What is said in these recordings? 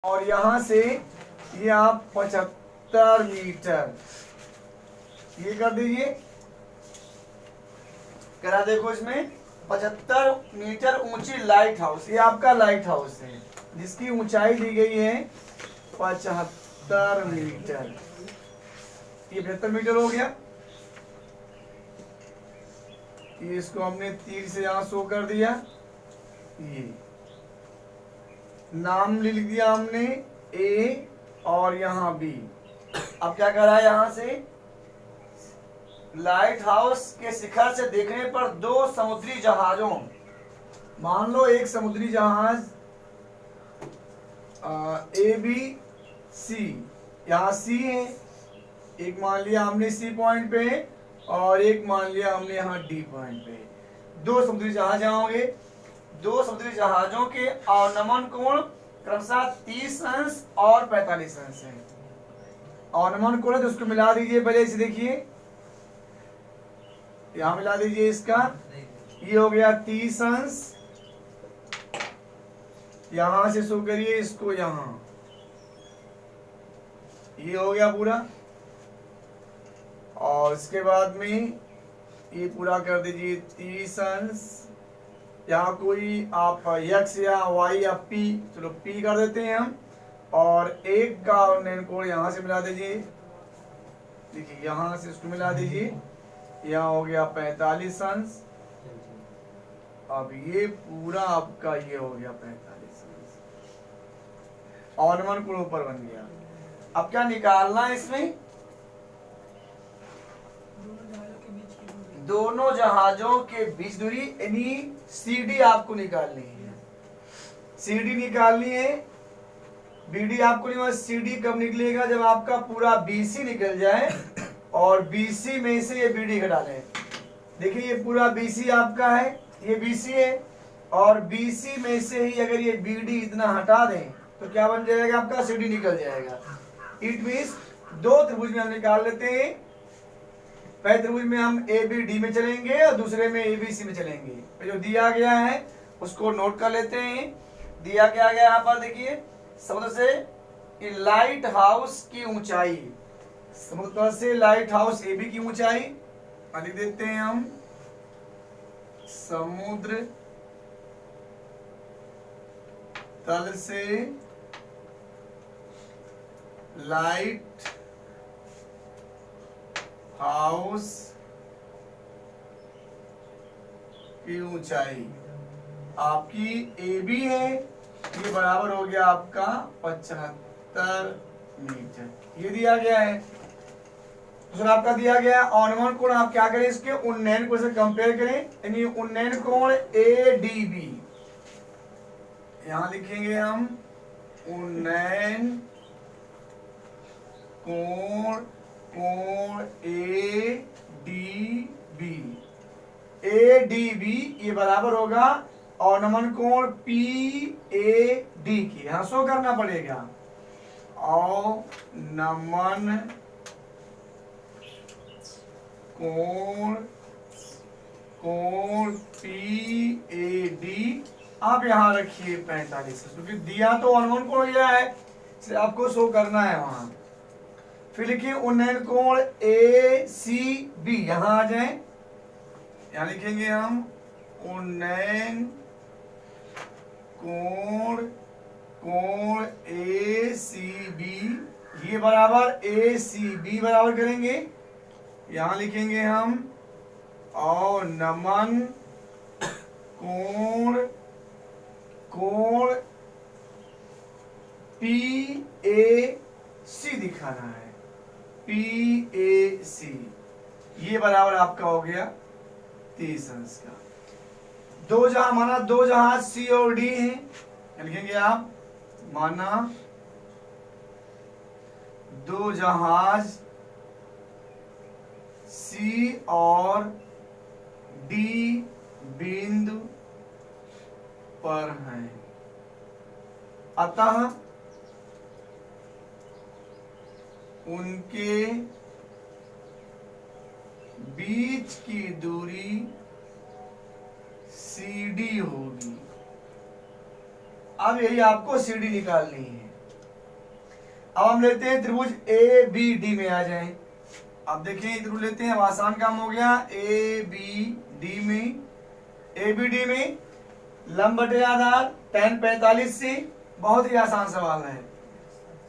और यहां से ये आप 75 मीटर ये कर दीजिए। करा देखो इसमें 75 मीटर ऊंची लाइट हाउस, ये आपका लाइट हाउस है जिसकी ऊंचाई दी गई है 75 मीटर। ये 75 मीटर हो गया। ये इसको हमने तीर से यहां शो कर दिया। ये नाम लिख दिया हमने ए और यहाँ बी। अब क्या करा है, यहां से लाइट हाउस के शिखर से देखने पर दो समुद्री जहाजों, मान लो एक समुद्री जहाज ए बी सी, यहाँ सी है, एक मान लिया हमने सी पॉइंट पे है और एक मान लिया हमने यहाँ डी पॉइंट पे। दो समुद्री जहाज यहाँ होंगे। दो समुद्री जहाजों के अवनमन कोण क्रमशः 30 अंश और 45 अंश है। अवनमन कोण है तो उसको मिला दीजिए पहले इसे, देखिए यहां मिला दीजिए इसका, ये हो गया 30 अंश, यहां से शो करिए इसको, यहां ये हो गया पूरा। और इसके बाद में ये पूरा कर दीजिए 30 अंश, यहाँ कोई आप x या y या p, चलो p कर देते हैं हम, और एक का अवनयन कोण यहाँ से मिला दीजिए, देखिए यहाँ से उसको मिला दीजिए, यहाँ हो गया 45 अंश। अब ये पूरा आपका ये हो गया 45 अंश, अवनमन कोण ऊपर बन गया। अब क्या निकालना है इसमें, दोनों जहाजों के बीच दूरी यानी CD आपको निकालनी है। CD निकालनी है, BD आपको नहीं, CD कब निकलेगा, जब आपका पूरा BC निकल जाए और BC में से ये BD घटा लें। देखिए ये पूरा BC आपका है, ये BC है, और BC में से ही अगर ये BD इतना हटा दें तो क्या बन जाएगा, आपका CD निकल जाएगा। इट मीन्स दो त्रिभुज में हम निकाल लेते हैं। पहले त्रिभुज में हम ABD में चलेंगे और दूसरे में ABC में चलेंगे। जो दिया गया है उसको नोट कर लेते हैं। दिया क्या गया यहाँ पर, देखिए समुद्र से लाइट हाउस की ऊंचाई, समुद्र से लाइट हाउस AB की ऊंचाई लिख देते हैं हम, समुद्र तल से लाइट हाउस की ऊंचाई आपकी AB है, ये बराबर हो गया आपका 75 मीटर, ये दिया गया है। दूसरा आपका दिया गया अवनमन कोण, आप क्या करें, इसके उन्नयन कोण से कंपेयर करें, यानी उन्नयन कोण ADB, यहां लिखेंगे हम उन्नयन कोण, कोण ADB, ये बराबर होगा अवनमन कोण PAD की, यहां शो करना पड़ेगा, अवनमन कोण, कोण PAD आप यहां रखिए 45, क्योंकि दिया तो अवनमन कोण गया है, इसे आपको शो करना है वहां। फिर लिखिए उन्नयन कोण ACB, यहां आ जाए, यहां लिखेंगे हम उन्नयन कोण, कोण ACB, ये बराबर ACB बराबर करेंगे, यहां लिखेंगे हम अवनमन कोण, कोण PAC दिखाना है, PAC, ये बराबर आपका हो गया 30 अंश का। दो जहां माना, दो जहाज C और D हैं, लिखेंगे आप, माना दो जहाज C और D बिंदु पर हैं, अतः उनके बीच की दूरी CD होगी। अब यही आपको CD निकालनी है। अब हम लेते हैं त्रिभुज ए बी डी में आ जाएं। अब देखिए त्रिभुज लेते हैं, अब आसान काम हो गया। ए बी डी में, ए बी डी में लंब बटे आधार tan 45 से, बहुत ही आसान सवाल है।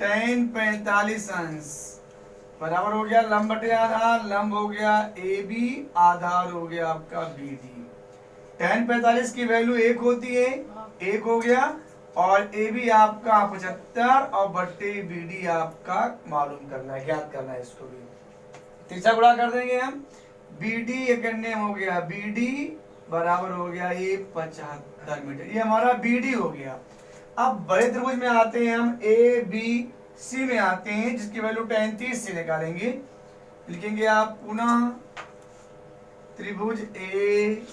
tan 45 अंश बराबर हो गया लंब बटे आधार, लंब हो गया ए बी, आधार हो गया आपका बी डी। tan 45 की वैल्यू 1 होती है, 1 हो गया, और ए बी आपका 75 और बट्टे बी डी आपका मालूम करना है, ज्ञात करना है। इसको भी तीसरा गुणा कर देंगे हम। बी डी एक अन्य हो गया, बी डी बराबर हो गया ये 75 मीटर, ये हमारा बी डी हो गया। अब बड़े त्रिभुज में आते हैं हम, ए बी सी में आते हैं, जिसकी वैल्यू 35 से निकालेंगे। लिखेंगे आप पुनः त्रिभुज ए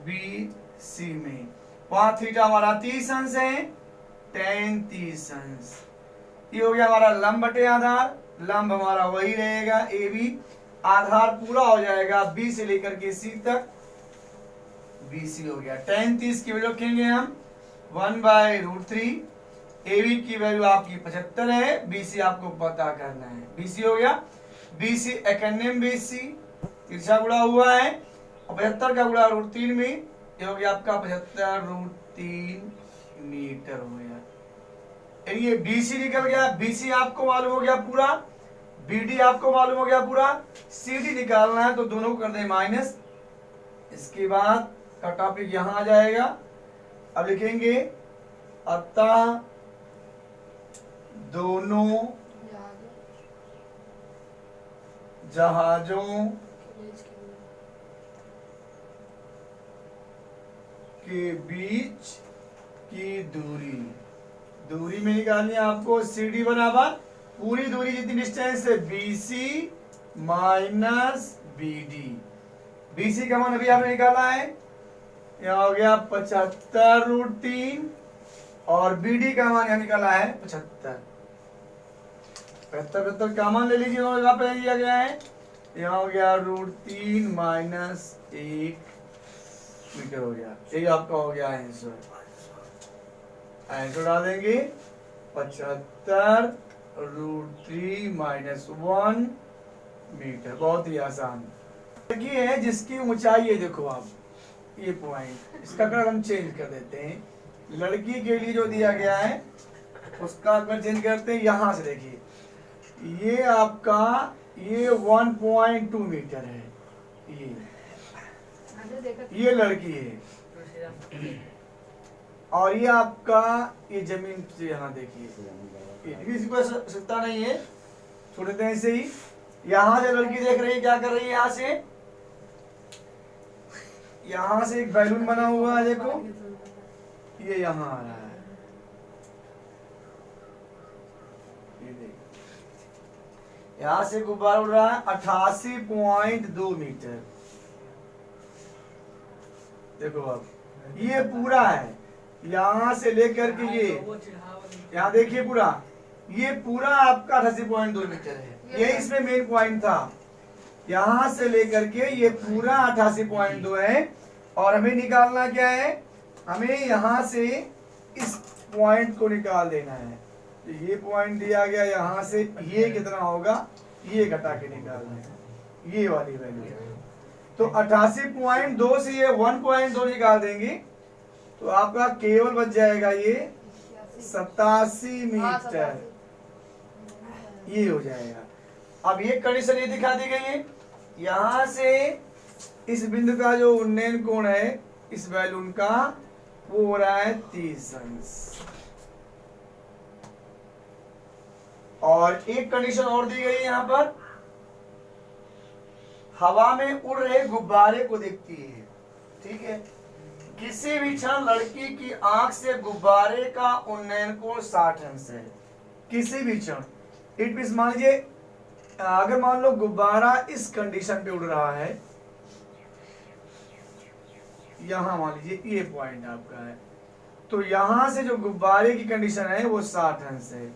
बी सी में, वहां थीटा हमारा 30 अंश है, tan 30 अंश। ये हो गया हमारा लंब बटे आधार, लंब हमारा वही रहेगा ए बी, आधार पूरा हो जाएगा बी से लेकर के सी तक, बी सी हो गया। tan 30 की वैल्यू रखेंगे हम 1/√3, ए बी की वैल्यू आपकी 75 है, बी सी आपको पता करना है, बी सी हो गया। बी सी एकन्यम बी सी, तिरछा गुणा हुआ है, और 75 का गुणा √3 में, ये हो गया आपका 75√3 मीटर हो गया। ये बी सी निकल गया, बी सी आपको मालूम हो गया पूरा, बी डी आपको मालूम हो गया पूरा, सी डी निकालना है तो दोनों को कर दें माइनस। इसके बाद का टॉपिक यहां आ जाएगा। अब लिखेंगे अतः दोनों जहाजों के बीच की दूरी में निकालनी है आपको। सी डी बराबर पूरी दूरी जितनी डिस्टेंस है B C minus B D. B C का मान अभी आपने निकाला है, यह हो गया 75√3, और बी डी का मान यहां निकाला है 75। 75 का मान ले लीजिए, यहाँ पे दिया गया है, यह हो गया √3 माइनस 1 मीटर हो गया। यही आपका हो गया आंसर। आंसर डाल देंगे 75√3 माइनस 1 मीटर, बहुत ही आसान। लड़की है जिसकी ऊंचाई है, देखो आप ये पॉइंट, इसका कलर हम चेंज कर देते हैं। लड़की के लिए जो दिया गया है उसका कलर चेंज करते हैं। यहां से देखिए, ये आपका ये 1.2 मीटर है, ये लड़की है, और ये आपका ये जमीन से यहाँ देखिए, किसी को सकता नहीं है, छोड़ देते हैं ऐसे ही। यहां से लड़की देख रही है, क्या कर रही है, यहां से एक बैलून बना हुआ है, देखो ये यहां आ रहा है, ये देखिए यहां से गुब्बारा उड़ रहा है 88.2 मीटर। देखो अब ये पूरा है, यहां से लेकर के ये यहाँ देखिए पूरा, ये पूरा आपका 88.2 मीटर है, ये इसमें मेन पॉइंट था। यहां से लेकर के ये पूरा 88.2 है, और हमें निकालना क्या है, हमें यहां से इस पॉइंट को निकाल देना है। तो ये पॉइंट दिया गया, यहां से ये कितना होगा, ये घटा के निकालना है, ये वाली वैल्यू है। तो 88.2 से ये 1.2 निकाल देंगे, तो आपका केवल बच जाएगा ये 87 मीटर, ये हो जाएगा। अब ये कंडीशन ये दिखा दी गई है, यहां से इस बिंदु का जो उन्नयन कोण है इस बैलून का, वो हो रहा है 30 अंश। और एक कंडीशन और दी गई है यहां पर, हवा में उड़ रहे गुब्बारे को देखती है, ठीक है। किसी भी क्षण लड़की की आंख से गुब्बारे का उन्नयन कोण 60 अंश है, किसी भी क्षण। इट मींस मान लीजिए अगर मान लो गुब्बारा इस कंडीशन पे उड़ रहा है, यहां मान लीजिए ये पॉइंट आपका है, तो यहां से जो गुब्बारे की कंडीशन है वो 60 अंश है,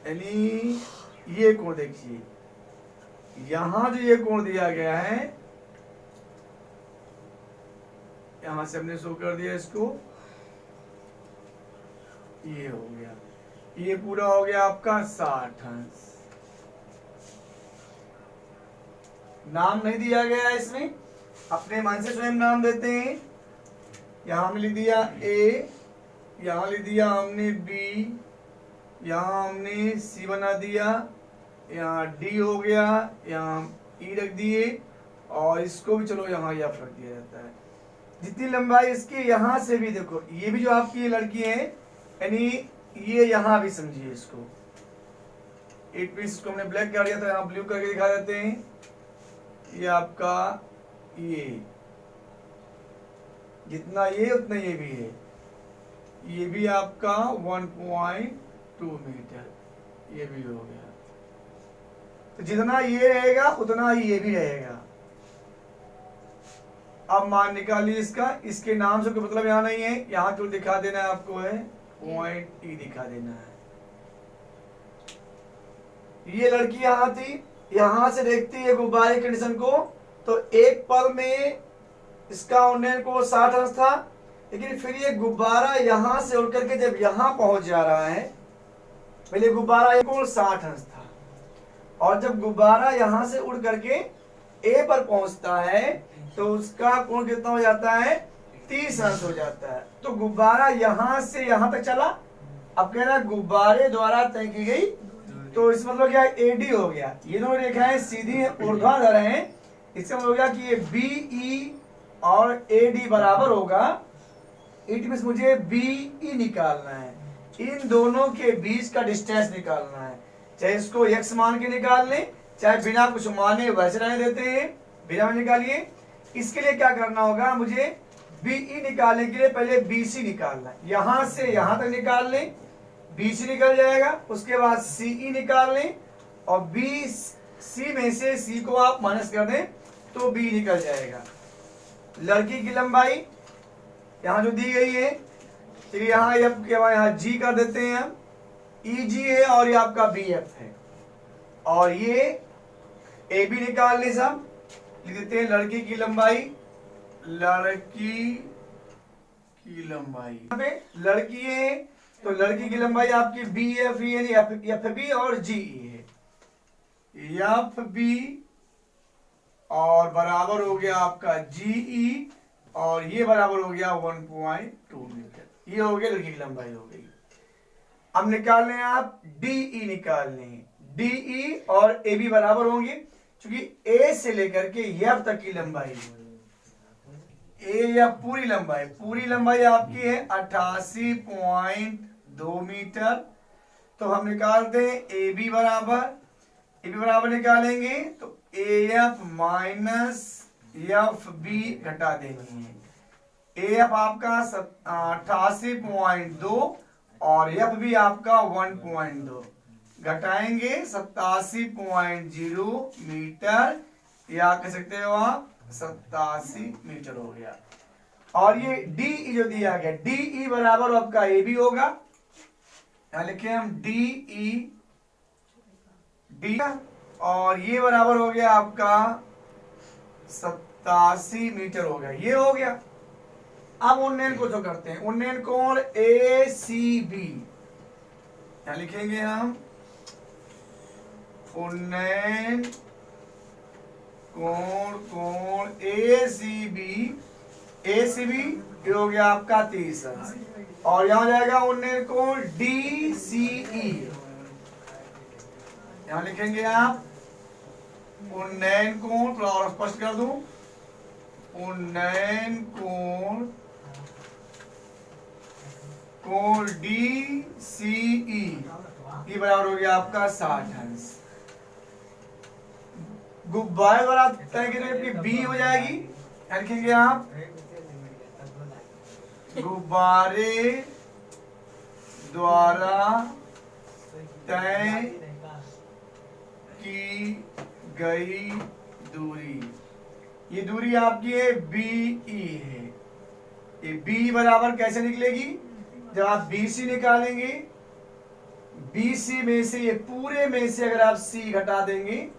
यानी ये कोण देखिए, यहां जो ये कोण दिया गया है, यहां से हमने शो कर दिया इसको, ये हो गया, ये पूरा हो गया आपका 60 अंश। नाम नहीं दिया गया है इसमें, अपने मन से स्वयं नाम देते हैं। यहां हमने लिख दिया ए, यहां लिख दिया हमने बी, यहां हमने सी बना दिया, यहाँ डी हो गया, यहाँ ई रख दिए, और इसको भी चलो यहाँ एफ रख दिया जाता है। जितनी लंबाई इसकी, यहाँ से भी देखो, ये भी जो आपकी ये लड़की है, यानी ये यहाँ भी समझिए इसको, 8 पीस इसको हमने ब्लैक कर दिया था, यहाँ ब्लू करके दिखा देते हैं। ये आपका ये जितना ये उतना ये भी है, ये भी आपका 1.2 मीटर, ये भी हो गया। तो जितना ये रहेगा उतना ही ये भी रहेगा। अब मान निकालिए इसका, इसके नाम से कोई मतलब यहाँ नहीं है, यहाँ तो दिखा देना है आपको, है पॉइंट ई दिखा देना है। ये लड़की यहाँ थी, यहाँ से देखती है गुब्बारे कंडीशन को, तो एक पल में इसका उन्नयन को 60 अंश था, लेकिन फिर ये गुब्बारा यहाँ से उड़ करके जब यहाँ पहुंच जा रहा है, पहले गुब्बारा को 60 अंश था, और जब गुब्बारा यहाँ से उड़ करके ए पर पहुंचता है तो उसका कोण कितना हो जाता है, 30 अंश हो जाता है। तो गुब्बारा यहाँ से यहाँ तक चला, अब कह रहा है गुब्बारे द्वारा तय की गई, तो इस मतलब क्या एडी हो गया। ये दोनों रेखाएं सीधी ऊर्ध्वाधर हैं, इसका मतलब हो गया कि ये बीई और एडी बराबर होगा। इट मींस मुझे बीई निकालना है, इन दोनों के बीच का डिस्टेंस निकालना है, चाहे इसको x मान के निकाल लें, चाहे बिना कुछ माने वैसे रहने देते हैं, बिना में निकालिए। इसके लिए क्या करना होगा, मुझे बीई निकालने के लिए पहले बीसी निकालना है, यहां से यहां तक निकाल लें, बीसी निकल जाएगा, उसके बाद सीई निकाल लें, और बी सी में से सी को आप माइनस कर दें तो बी निकल जाएगा। लड़की की लंबाई यहां जो दी गई है, तो यहाँ यहाँ जी कर देते हैं हम, ई जी है, और ये आपका बी एफ है, और ये ए बी निकाल ले, सब लिख देते हैं। लड़की की लंबाई, लड़की की लंबाई, लड़की है तो लड़की की लंबाई आपकी बी एफ ई यानी एफ बी और जी ई है, एफ बी और बराबर हो गया आपका जी ई, और ये बराबर हो गया 1.2 मीटर। ये हो गया लड़की की लंबाई हो गई। अब निकाल लें आप डीई, निकाल लें डीई और ए बी बराबर होंगे, क्योंकि ए से लेकर के एफ तक की लंबाई, ए या पूरी लंबाई आपकी है 88.2 मीटर। तो हम निकालते हैं ए बी बराबर निकालेंगे तो A F minus F B घटा देनी है। ए एफ आपका 88.2 और एफ बी आपका 1.2, घटाएंगे 87.0 मीटर, या कह सकते हो आप 87 मीटर हो गया। और ये डी जो दिया गया, डी बराबर आपका ए बी होगा, यहां लिखे हम डी, और ये बराबर हो गया आपका 87 मीटर हो गया, ये हो गया। अब उन्नयन को जो करते हैं, उन्नयन कोण ए सी बी, यहां लिखेंगे हम उन्नयन कोण ए सी बी ये हो गया आपका 30 अंश, और यहां जाएगा उन्नयन कोण डी सी ई, यहां लिखेंगे आप उन्नयन कोण, थोड़ा और स्पष्ट कर दूं, उन्नयन कोण डी सी ई, ये बराबर हो गया आपका 60 अंश। गुब्बारे द्वारा तय की गई बी हो जाएगी, लिखेंगे आप गुब्बारे द्वारा तय की गई दूरी, ये दूरी आपकी है बीई है। ये बी बराबर कैसे निकलेगी, जब आप बीसी निकालेंगे, बीसी में से ये पूरे में से अगर आप सी घटा देंगे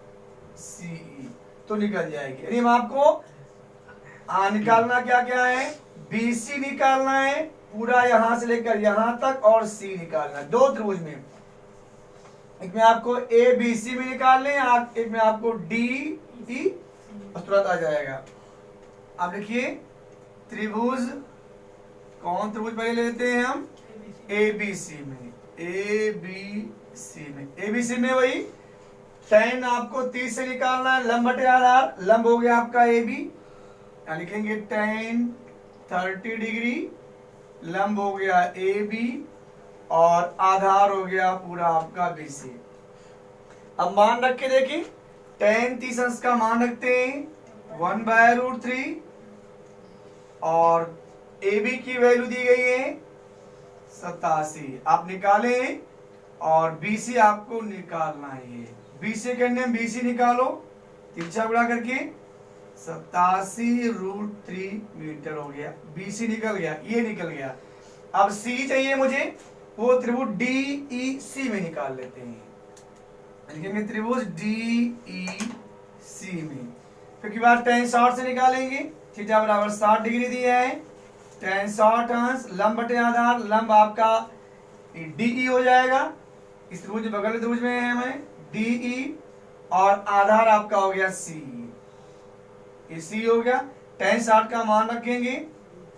सीई तो निकल जाएगी। यानी हम आपको निकालना क्या क्या है, बीसी निकालना है, पूरा यहां से लेकर यहां तक और सी निकालना है, दो त्रिभुज में। एक में आपको ए बी सी में निकालने, एक में आपको डी ई, तुरंत आ जाएगा। अब देखिए त्रिभुज, कौन त्रिभुज पहले लेते हैं हम, ए बी सी में, ए बी सी में, ए बी सी में वही tan आपको 30 से निकालना है, लंब बटे आधार, लंब हो गया आपका ए बी, लिखेंगे tan 30 डिग्री, लंब हो गया ए बी और आधार हो गया पूरा आपका बी सी। अब मान रख के देखिए, tan 30 अंश का मान रखते हैं 1/√3 और ए बी की वैल्यू दी गई है 87, आप निकालें और बी सी आपको निकालना है। बी सी करने बी सी निकालो, तिरछा गुणा करके 87√3 मीटर हो गया, बी सी निकल गया, ये निकल गया। अब सी चाहिए मुझे, वो त्रिभुज डी ई सी में निकाल लेते हैं, लिखेंगे त्रिभुज डी ई सी में, क्योंकि बार tan 60 से निकालेंगे, थीटा बराबर 60 डिग्री दिया है, tan 60 अंश लंब बटे आधार, लंब आपका डी हो जाएगा, इस त्रिभुज बगल में त्रिभुज में है हमें डी और आधार आपका हो गया सी, ये सी हो गया। tan 60 का मान रखेंगे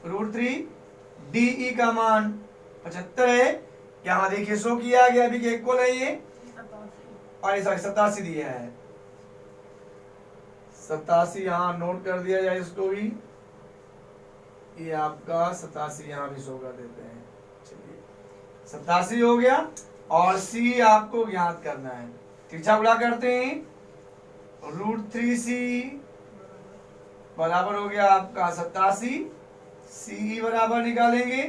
√3, डी का मान 75 है, यहाँ देखिए शो किया गया अभी के इक्वल है ये, और 87 दिया है, 87 यहाँ नोट कर दिया जाए इसको भी, ये आपका 87 यहाँ भी शो कर देते हैं। चलिए 87 हो गया और सी आपको ज्ञात करना है, तिरछा गुणा करते हैं, √3c बराबर हो गया आपका 87, सी बराबर निकालेंगे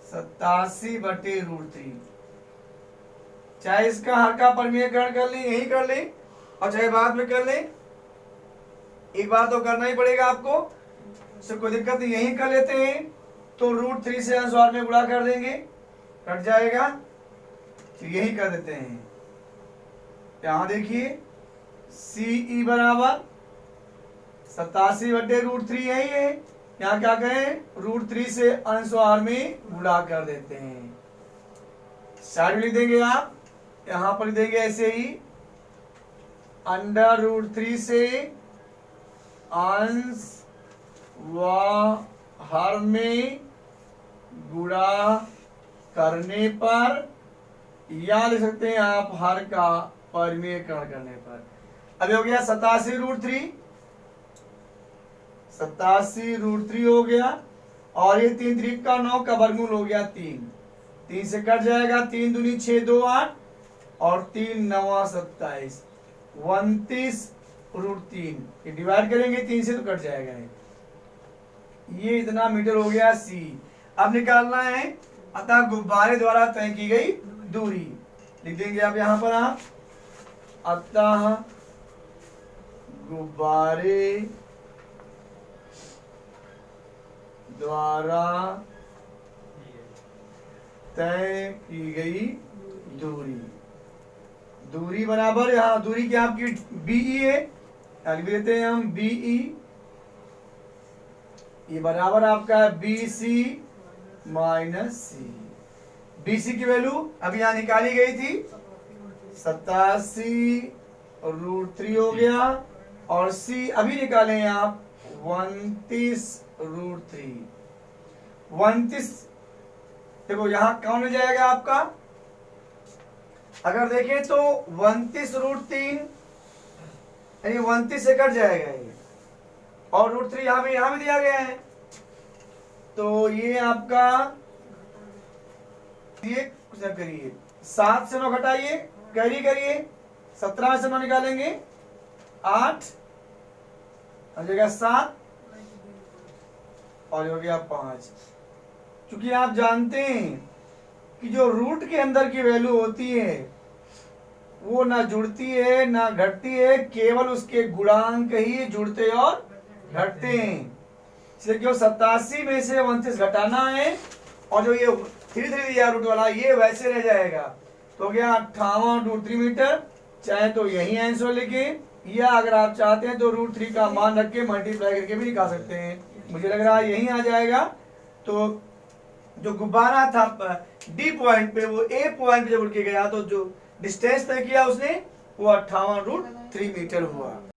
87/√3, चाहे इसका हर का परिमेयकरण कर लें, यही कर लें और चाहे बाद में कर लें, एक बार तो करना ही पड़ेगा आपको, इससे कोई दिक्कत नहीं, यही कर लेते हैं। तो √3 से अंश में गुणा कर देंगे, कट जाएगा, तो यही कर देते हैं। यहां देखिए सी बराबर 87/√3 यही है, यहाँ क्या करें, √3 से अंश में गुणा कर देते हैं, साइड में लिख देंगे आप, यहां पर लिख देंगे ऐसे ही, √3 से अंश व हर में गुणा करने पर, या लिख सकते हैं आप हर का परिमेयकरण करने पर। अब हो गया 87√3, 87√3 हो गया, और ये 3 3 का 9 का वर्गमूल हो गया 3, 3 से कट जाएगा, 3 दूनी 6 2 8 और 3 9 27, 29√3, ये डिवाइड करेंगे 3 से तो कट जाएगा, ये इतना मीटर हो गया सी। अब निकालना है अतः गुब्बारे द्वारा तय की गई दूरी, लिख देंगे आप यहां पर, आप अतः गुब्बारे द्वारा तय की गई दूरी, दूरी बराबर, यहाँ दूरी क्या आपकी बीई है, लिख देते हैं हम बीई, ये बराबर आपका है BC माइनस सी। BC की वैल्यू अभी यहाँ निकाली गई थी 87√3 हो गया, और C अभी निकालें आप 29√3, 29, देखो यहाँ कौन हो जाएगा आपका, अगर देखें तो 29√3 यानी 29 से कट जाएगा ये, और √3 यहाँ भी दिया गया है, तो ये आपका, ये कुछ ना करिए, 7 से 9 घटाइए, कैरी करिए, 17 से 9 निकालेंगे 8 हो जाएगा 7 और हो गया 5। क्योंकि आप जानते हैं कि जो रूट के अंदर की वैल्यू होती है वो ना जुड़ती है ना घटती है, केवल उसके गुणांक ही जुड़ते और घटते हैं, इसलिए क्यों 87 में से 29 घटाना है, और जो ये 3 दिया रूट वाला ये वैसे रह जाएगा, तो गया 58√3 मीटर, चाहे तो यही आंसर लिखे, या अगर आप चाहते हैं तो √3 का मान रख के मल्टीप्लाई करके भी निकाल सकते हैं, मुझे लग रहा है यही आ जाएगा। तो जो गुब्बारा था डी पॉइंट पे, वो ए पॉइंट पे जब उड़ के गया तो जो डिस्टेंस तय किया उसने वो 58√3 मीटर हुआ।